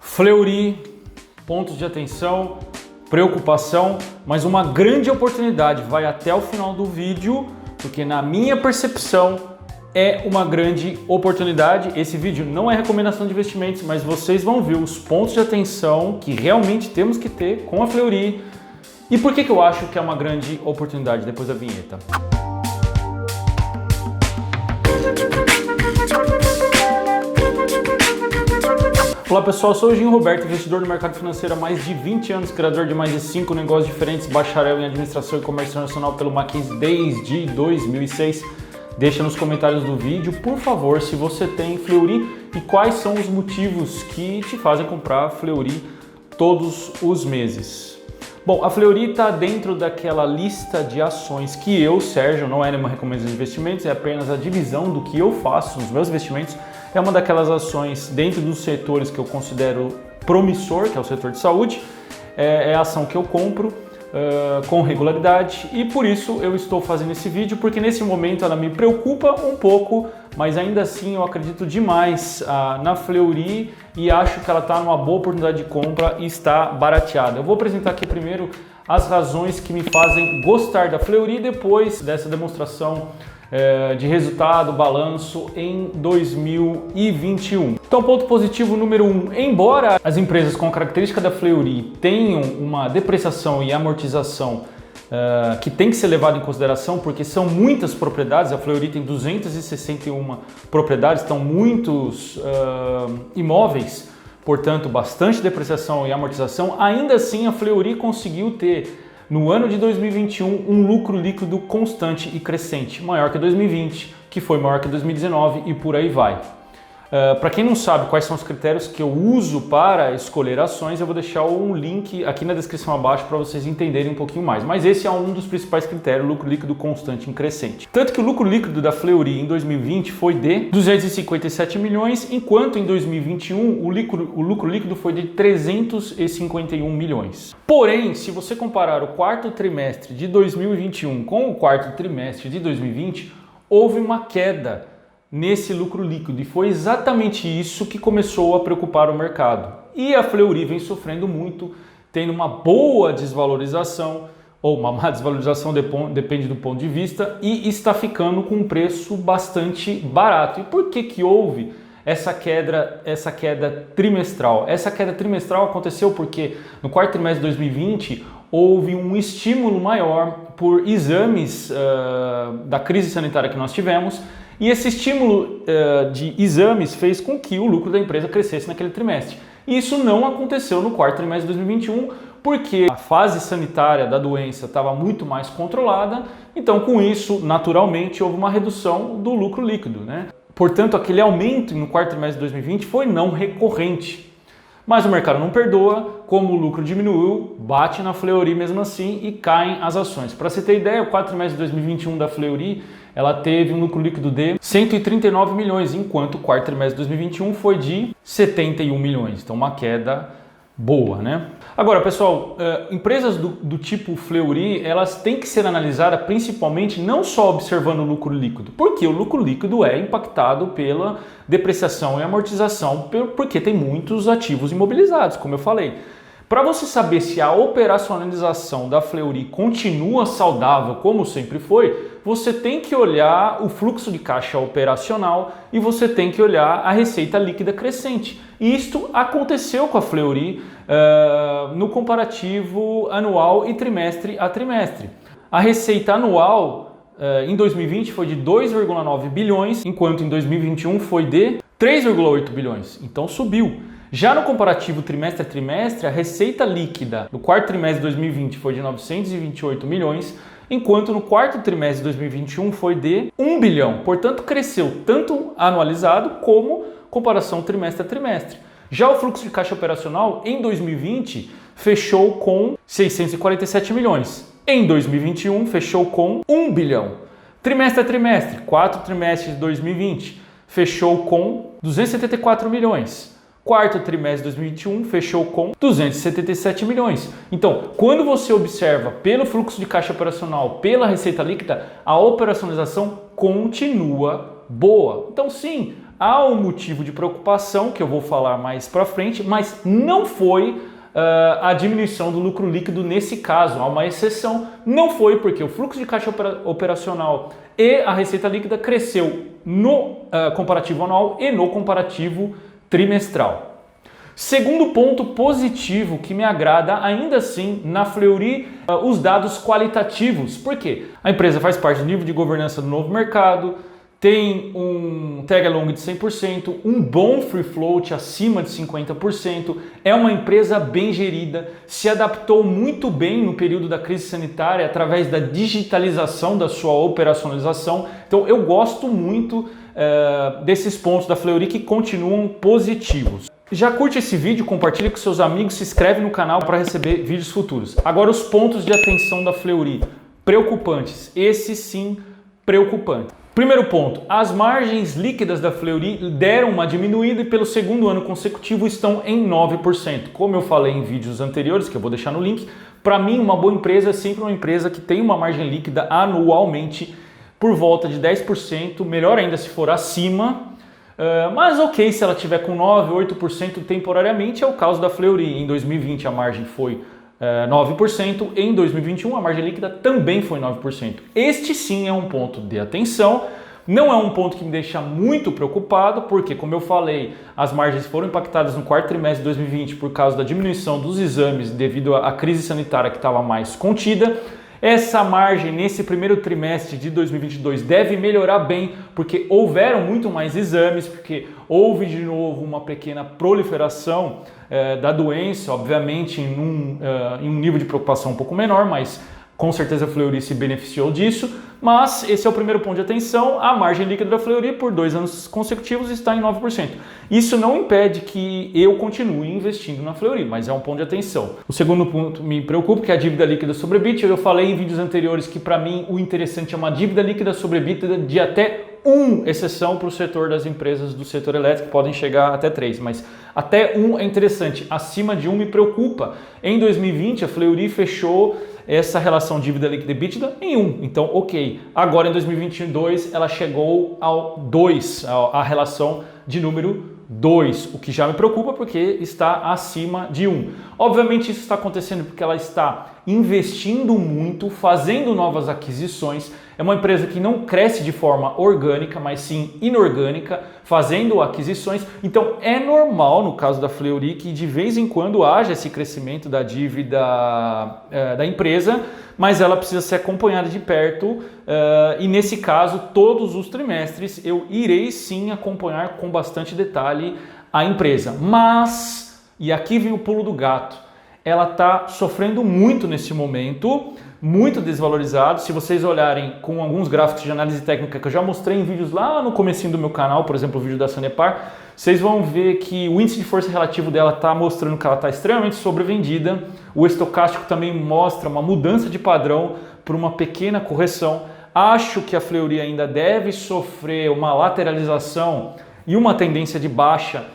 Fleury, pontos de atenção, preocupação, mas uma grande oportunidade. Vai até o final do vídeo, porque na minha percepção é uma grande oportunidade. Esse vídeo não é recomendação de investimentos, mas vocês vão ver os pontos de atenção que realmente temos que ter com a Fleury. E por que eu acho que é uma grande oportunidade depois da vinheta? Olá pessoal, sou o Ginho Roberto, investidor no mercado financeiro há mais de 20 anos, criador de mais de 5 negócios diferentes, bacharel em administração e comércio internacional pelo Mackenzie desde 2006. Deixa nos comentários do vídeo, por favor, se você tem Fleury e quais são os motivos que te fazem comprar Fleury todos os meses. Bom, a Fleury está dentro daquela lista de ações que eu, Sérgio, não é nenhuma recomendação de investimentos, é apenas a divisão do que eu faço nos meus investimentos. É uma daquelas ações dentro dos setores que eu considero promissor, que é o setor de saúde. É a ação que eu compro com regularidade e por isso eu estou fazendo esse vídeo, porque nesse momento ela me preocupa um pouco, mas ainda assim eu acredito demais na Fleury e acho que ela está numa boa oportunidade de compra e está barateada. Eu vou apresentar aqui primeiro as razões que me fazem gostar da Fleury depois dessa demonstração de resultado, balanço em 2021. Então, ponto positivo número 1, embora as empresas com a característica da Fleury tenham uma depreciação e amortização que tem que ser levada em consideração, porque são muitas propriedades, a Fleury tem 261 propriedades, então muitos imóveis, portanto bastante depreciação e amortização, ainda assim a Fleury conseguiu ter no ano de 2021, um lucro líquido constante e crescente, maior que 2020, que foi maior que 2019 e por aí vai. Para quem não sabe quais são os critérios que eu uso para escolher ações, eu vou deixar um link aqui na descrição abaixo para vocês entenderem um pouquinho mais. Mas esse é um dos principais critérios, lucro líquido constante e crescente. Tanto que o lucro líquido da Fleury em 2020 foi de 257 milhões, enquanto em 2021 o lucro líquido foi de 351 milhões. Porém, se você comparar o quarto trimestre de 2021 com o quarto trimestre de 2020, houve uma queda nesse lucro líquido e foi exatamente isso que começou a preocupar o mercado. E a Fleury vem sofrendo muito, tendo uma boa desvalorização, ou uma má desvalorização, depende do ponto de vista, e está ficando com um preço bastante barato. E por que houve essa queda trimestral? Essa queda trimestral aconteceu porque no quarto trimestre de 2020 houve um estímulo maior por exames da crise sanitária que nós tivemos, e esse estímulo de exames fez com que o lucro da empresa crescesse naquele trimestre. E isso não aconteceu no quarto trimestre de 2021, porque a fase sanitária da doença estava muito mais controlada, então com isso, naturalmente, houve uma redução do lucro líquido, né? Portanto, aquele aumento no quarto trimestre de 2020 foi não recorrente. Mas o mercado não perdoa, como o lucro diminuiu, bate na Fleury mesmo assim e caem as ações. Para você ter ideia, o quarto trimestre de 2021 da Fleury, ela teve um lucro líquido de 139 milhões, enquanto o quarto trimestre de 2021 foi de 71 milhões. Então uma queda boa, né? Agora, pessoal, empresas do tipo Fleury, elas têm que ser analisadas principalmente não só observando o lucro líquido, porque o lucro líquido é impactado pela depreciação e amortização, porque tem muitos ativos imobilizados, como eu falei. Para você saber se a operacionalização da Fleury continua saudável, como sempre foi, você tem que olhar o fluxo de caixa operacional e você tem que olhar a receita líquida crescente. E isto aconteceu com a Fleury no comparativo anual e trimestre a trimestre. A receita anual em 2020 foi de 2,9 bilhões, enquanto em 2021 foi de 3,8 bilhões. Então subiu. Já no comparativo trimestre a trimestre, a receita líquida do quarto trimestre de 2020 foi de 928 milhões, enquanto no quarto trimestre de 2021 foi de 1 bilhão. Portanto, cresceu tanto anualizado como comparação trimestre a trimestre. Já o fluxo de caixa operacional em 2020 fechou com 647 milhões. Em 2021 fechou com 1 bilhão. Trimestre a trimestre, 4 trimestres de 2020, fechou com 274 milhões. Quarto trimestre de 2021 fechou com 277 milhões. Então, quando você observa pelo fluxo de caixa operacional, pela receita líquida, a operacionalização continua boa. Então, sim, há um motivo de preocupação, que eu vou falar mais para frente, mas não foi a diminuição do lucro líquido nesse caso. Há uma exceção, não foi porque o fluxo de caixa operacional e a receita líquida cresceu no comparativo anual e no comparativo trimestral. Segundo ponto positivo que me agrada ainda assim na Fleury, os dados qualitativos. Por quê? A empresa faz parte do nível de governança do novo mercado, tem um tag along de 100%, um bom free float acima de 50%, é uma empresa bem gerida, se adaptou muito bem no período da crise sanitária através da digitalização da sua operacionalização. Então eu gosto muito desses pontos da Fleury que continuam positivos. Já curte esse vídeo, compartilha com seus amigos, se inscreve no canal para receber vídeos futuros. Agora os pontos de atenção da Fleury, preocupantes, esse sim preocupante. Primeiro ponto, as margens líquidas da Fleury deram uma diminuída e pelo segundo ano consecutivo estão em 9%. Como eu falei em vídeos anteriores, que eu vou deixar no link, para mim uma boa empresa é sempre uma empresa que tem uma margem líquida anualmente por volta de 10%, melhor ainda se for acima, mas ok se ela tiver com 9%, 8% temporariamente, é o caso da Fleury. Em 2020 a margem foi 9%, em 2021 a margem líquida também foi 9%. Este sim é um ponto de atenção, não é um ponto que me deixa muito preocupado, porque como eu falei, as margens foram impactadas no quarto trimestre de 2020 por causa da diminuição dos exames devido à crise sanitária que estava mais contida. Essa margem nesse primeiro trimestre de 2022 deve melhorar bem, porque houveram muito mais exames, porque houve de novo uma pequena proliferação da doença, obviamente em um nível de preocupação um pouco menor, mas com certeza a Fleury se beneficiou disso. Mas esse é o primeiro ponto de atenção, a margem líquida da Fleury por 2 anos consecutivos está em 9%. Isso não impede que eu continue investindo na Fleury, mas é um ponto de atenção. O segundo ponto me preocupa, que é a dívida líquida sobre EBITDA. Eu falei em vídeos anteriores que para mim o interessante é uma dívida líquida sobre EBITDA de até 1, exceção para o setor das empresas do setor elétrico, podem chegar até 3, mas até 1 é interessante, acima de 1 me preocupa. Em 2020 a Fleury fechou essa relação dívida líquida EBITDA em 1, então ok. Agora em 2022 ela chegou ao 2, a relação de número 2, o que já me preocupa porque está acima de 1. Obviamente isso está acontecendo porque ela está investindo muito, fazendo novas aquisições. É uma empresa que não cresce de forma orgânica, mas sim inorgânica, fazendo aquisições. Então é normal, no caso da Fleury, que de vez em quando haja esse crescimento da dívida da empresa, mas ela precisa ser acompanhada de perto e nesse caso, todos os trimestres, eu irei sim acompanhar com bastante detalhe a empresa. Mas, e aqui vem o pulo do gato, ela está sofrendo muito nesse momento, muito desvalorizado. Se vocês olharem com alguns gráficos de análise técnica que eu já mostrei em vídeos lá no comecinho do meu canal, por exemplo, o vídeo da Sanepar, vocês vão ver que o índice de força relativo dela está mostrando que ela está extremamente sobrevendida. O estocástico também mostra uma mudança de padrão por uma pequena correção. Acho que a Fleury ainda deve sofrer uma lateralização e uma tendência de baixa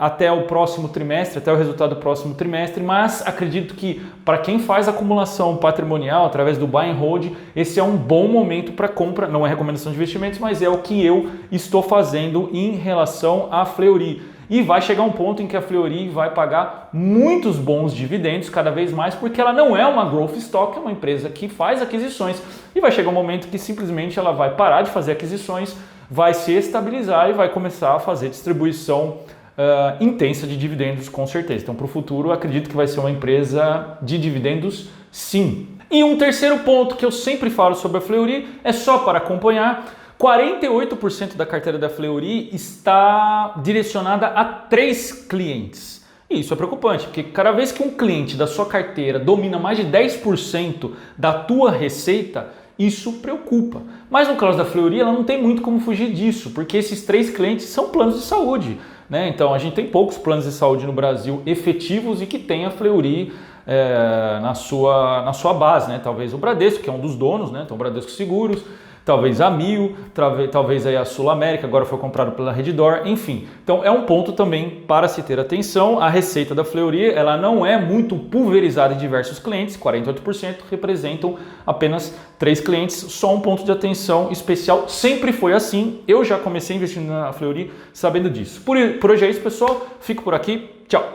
até o próximo trimestre, até o resultado do próximo trimestre, mas acredito que para quem faz acumulação patrimonial através do buy and hold, esse é um bom momento para compra. Não é recomendação de investimentos, mas é o que eu estou fazendo em relação à Fleury. E vai chegar um ponto em que a Fleury vai pagar muitos bons dividendos, cada vez mais, porque ela não é uma growth stock, é uma empresa que faz aquisições. E vai chegar um momento que simplesmente ela vai parar de fazer aquisições, vai se estabilizar e vai começar a fazer distribuição intensa de dividendos, com certeza. Então, para o futuro, eu acredito que vai ser uma empresa de dividendos, sim. E um terceiro ponto que eu sempre falo sobre a Fleury, é só para acompanhar, 48% da carteira da Fleury está direcionada a 3 clientes. E isso é preocupante, porque cada vez que um cliente da sua carteira domina mais de 10% da tua receita, isso preocupa. Mas no caso da Fleury, ela não tem muito como fugir disso, porque esses 3 clientes são planos de saúde, né? Então a gente tem poucos planos de saúde no Brasil efetivos e que tem a Fleury na sua base, né? Talvez o Bradesco, que é um dos donos, né? Então o Bradesco Seguros, talvez a Mil, talvez aí a Sul América, agora foi comprado pela Redditor, enfim. Então é um ponto também para se ter atenção. A receita da Fleury, ela não é muito pulverizada em diversos clientes, 48% representam apenas 3 clientes, só um ponto de atenção especial, sempre foi assim. Eu já comecei investindo na Fleury sabendo disso. Por hoje é isso, pessoal, fico por aqui, tchau!